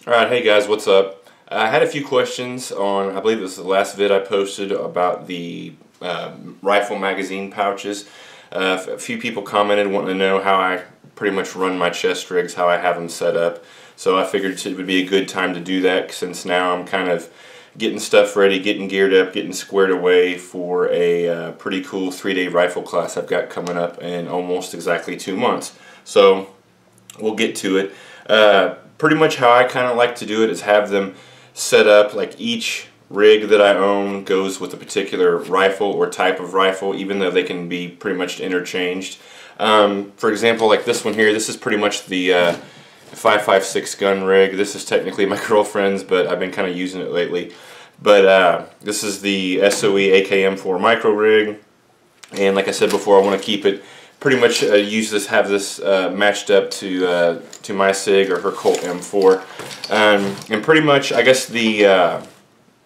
Alright, hey guys, what's up? I had a few questions on, I believe this is the last vid I posted about the rifle magazine pouches. A few people commented wanting to know how I pretty much run my chest rigs, how I have them set up. So I figured it would be a good time to do that since now I'm kind of getting stuff ready, getting geared up, getting squared away for a pretty cool 3-day rifle class I've got coming up in almost exactly 2 months. So we'll get to it. Pretty much how I kind of like to do it is have them set up like each rig that I own goes with a particular rifle or type of rifle, even though they can be pretty much interchanged. For example, like this one here, this is pretty much the 5.56 gun rig. This is technically my girlfriend's, but I've been kind of using it lately. But this is the SOE AKM4 micro rig, and like I said before, I want to keep it pretty much have this matched up to my SIG or her Colt M4, and pretty much I guess the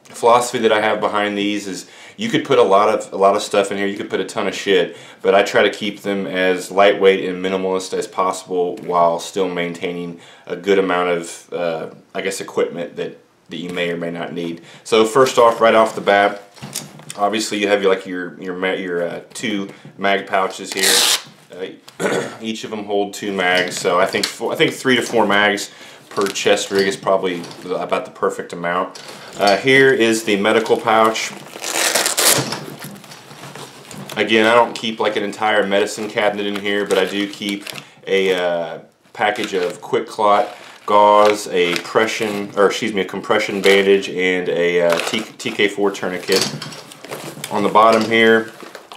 philosophy that I have behind these is you could put a lot of stuff in here. You could put a ton of shit, but I try to keep them as lightweight and minimalist as possible while still maintaining a good amount of I guess equipment that you may or may not need. So first off, right off the bat, obviously you have your 2 mag pouches here. Each of them hold 2 mags, so I think 3 to 4 mags per chest rig is probably about the perfect amount. Here is the medical pouch. Again, I don't keep like an entire medicine cabinet in here, but I do keep a package of quick clot gauze, a compression bandage, and a TK4 tourniquet. On the bottom here,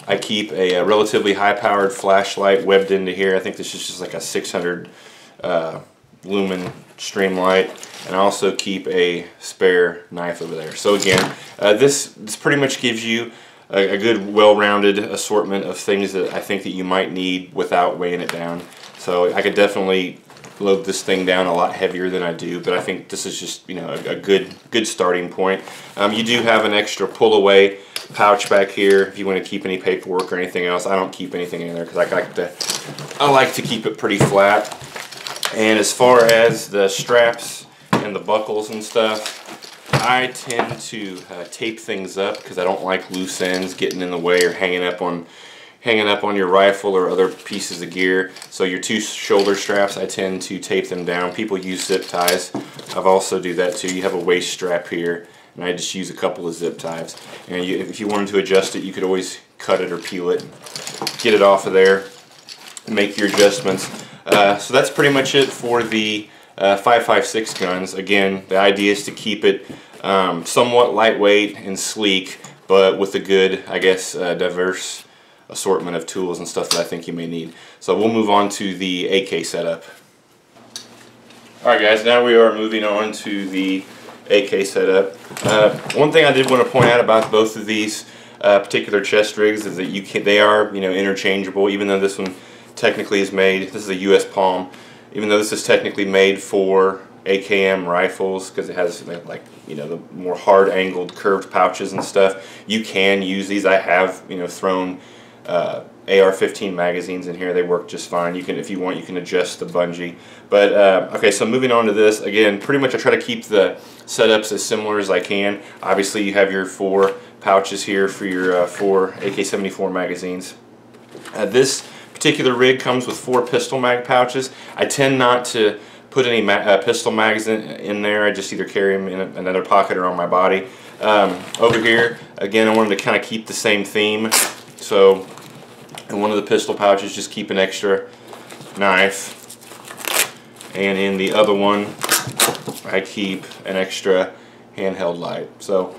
I keep a relatively high-powered flashlight webbed into here. I think this is just like a 600 lumen stream light, and I also keep a spare knife over there. So again, this pretty much gives you a good, well-rounded assortment of things that I think that you might need without weighing it down. So I could definitely load this thing down a lot heavier than I do, but I think this is just, you know, a good starting point. You do have an extra pull-away pouch back here if you want to keep any paperwork or anything else. I don't keep anything in there because I like to keep it pretty flat. And as far as the straps and the buckles and stuff, I tend to tape things up because I don't like loose ends getting in the way or hanging up on your rifle or other pieces of gear. So your 2 shoulder straps, I tend to tape them down. People use zip ties. I've also do that too. You have a waist strap here, and I just use a couple of zip ties. And if you wanted to adjust it, you could always cut it or peel it, get it off of there, make your adjustments. So that's pretty much it for the 5.56 guns. Again, the idea is to keep it somewhat lightweight and sleek, but with a good, I guess, diverse assortment of tools and stuff that I think you may need. So we'll move on to the AK setup. Alright guys, now we are moving on to the AK setup. One thing I did want to point out about both of these particular chest rigs is that they are, you know, interchangeable. Even though this one technically is made, this is a US Palm, even though this is technically made for AKM rifles because it has, like, you know, the more hard angled curved pouches and stuff, you can use these. I have, you know, thrown AR-15 magazines in here. They work just fine. You can, if you want, you can adjust the bungee. But okay, so moving on to this, again, pretty much I try to keep the setups as similar as I can. Obviously you have your 4 pouches here for your 4 AK-74 magazines. This particular rig comes with 4 pistol mag pouches. I tend not to put any pistol mags in there. I just either carry them in another pocket or on my body. Over here, again, I wanted to kind of keep the same theme. So in one of the pistol pouches, just keep an extra knife, and in the other one I keep an extra handheld light. So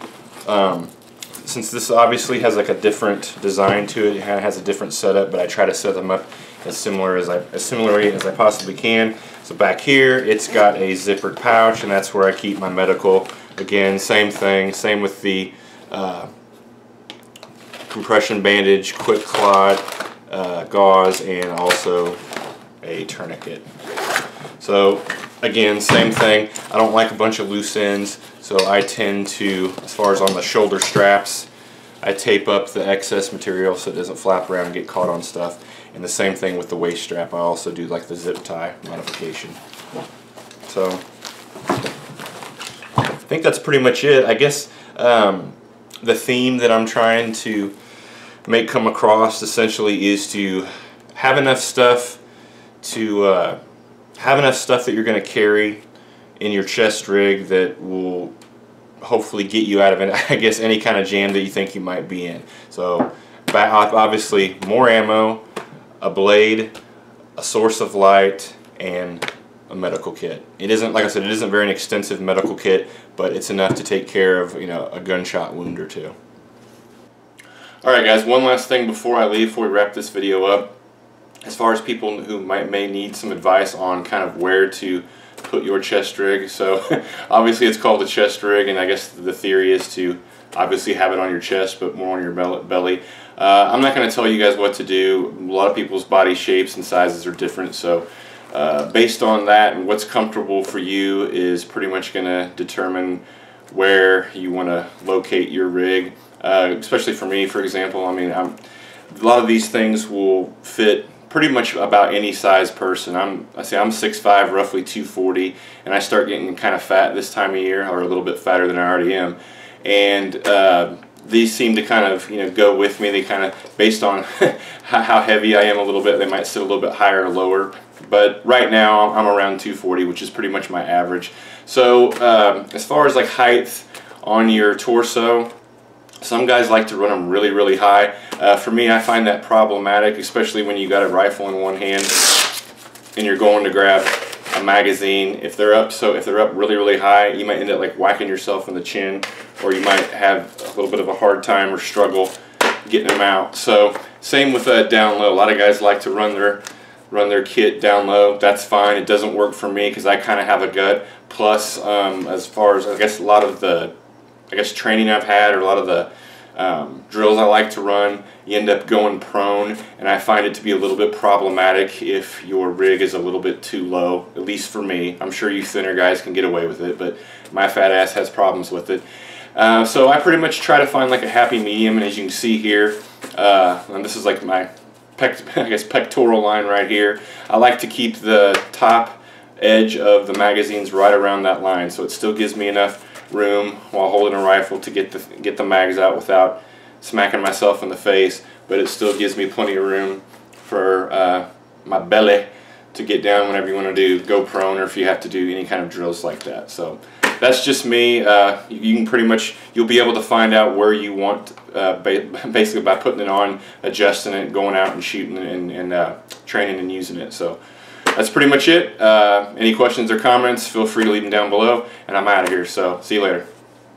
since this obviously has like a different design to it, it has a different setup, but I try to set them up as similarly as I possibly can. So back here it's got a zippered pouch, and that's where I keep my medical. Again, same thing, same with the compression bandage, quick clot, gauze, and also a tourniquet. So again, same thing. I don't like a bunch of loose ends, so I tend to, as far as on the shoulder straps, I tape up the excess material so it doesn't flap around and get caught on stuff. And the same thing with the waist strap. I also do like the zip tie modification. So think that's pretty much it. I guess the theme that I'm trying to make come across essentially is to have enough stuff that you're going to carry in your chest rig that will hopefully get you out of it, I guess, any kind of jam that you think you might be in. So obviously more ammo, a blade, a source of light, and a medical kit. It isn't, like I said, it isn't very an extensive medical kit, but it's enough to take care of, you know, a gunshot wound or two. Alright guys, one last thing before I leave, before we wrap this video up. As far as people who may need some advice on kind of where to put your chest rig. So obviously it's called a chest rig, and I guess the theory is to obviously have it on your chest but more on your belly. I'm not going to tell you guys what to do. A lot of people's body shapes and sizes are different, so based on that and what's comfortable for you is pretty much going to determine where you want to locate your rig. Especially for me, for example, I mean, a lot of these things will fit pretty much about any size person. I'm 6'5", roughly 240, and I start getting kind of fat this time of year, or a little bit fatter than I already am. And these seem to kind of, you know, go with me. They kind of, based on how heavy I am a little bit, they might sit a little bit higher or lower. But right now I'm around 240, which is pretty much my average. So as far as like height on your torso, some guys like to run them really, really high. For me, I find that problematic, especially when you got a rifle in one hand and you're going to grab a magazine. If they're up really, really high, you might end up like whacking yourself in the chin, or you might have a little bit of a hard time or struggle getting them out. So same with down low. A lot of guys like to run their kit down low. That's fine. It doesn't work for me because I kind of have a gut. Plus, as far as I guess a lot of the training I've had, or a lot of the drills I like to run, you end up going prone, and I find it to be a little bit problematic if your rig is a little bit too low, at least for me. I'm sure you thinner guys can get away with it, but my fat ass has problems with it. So I pretty much try to find like a happy medium, and as you can see here, and this is like my pectoral line right here. I like to keep the top edge of the magazines right around that line, so it still gives me enough room while holding a rifle to get the mags out without smacking myself in the face, but it still gives me plenty of room for my belly to get down whenever you want to go prone, or if you have to do any kind of drills like that. So that's just me. You can pretty much, you'll be able to find out where you want, basically by putting it on, adjusting it, going out and shooting and training and using it. So that's pretty much it. Any questions or comments, feel free to leave them down below, and I'm out of here. So see you later.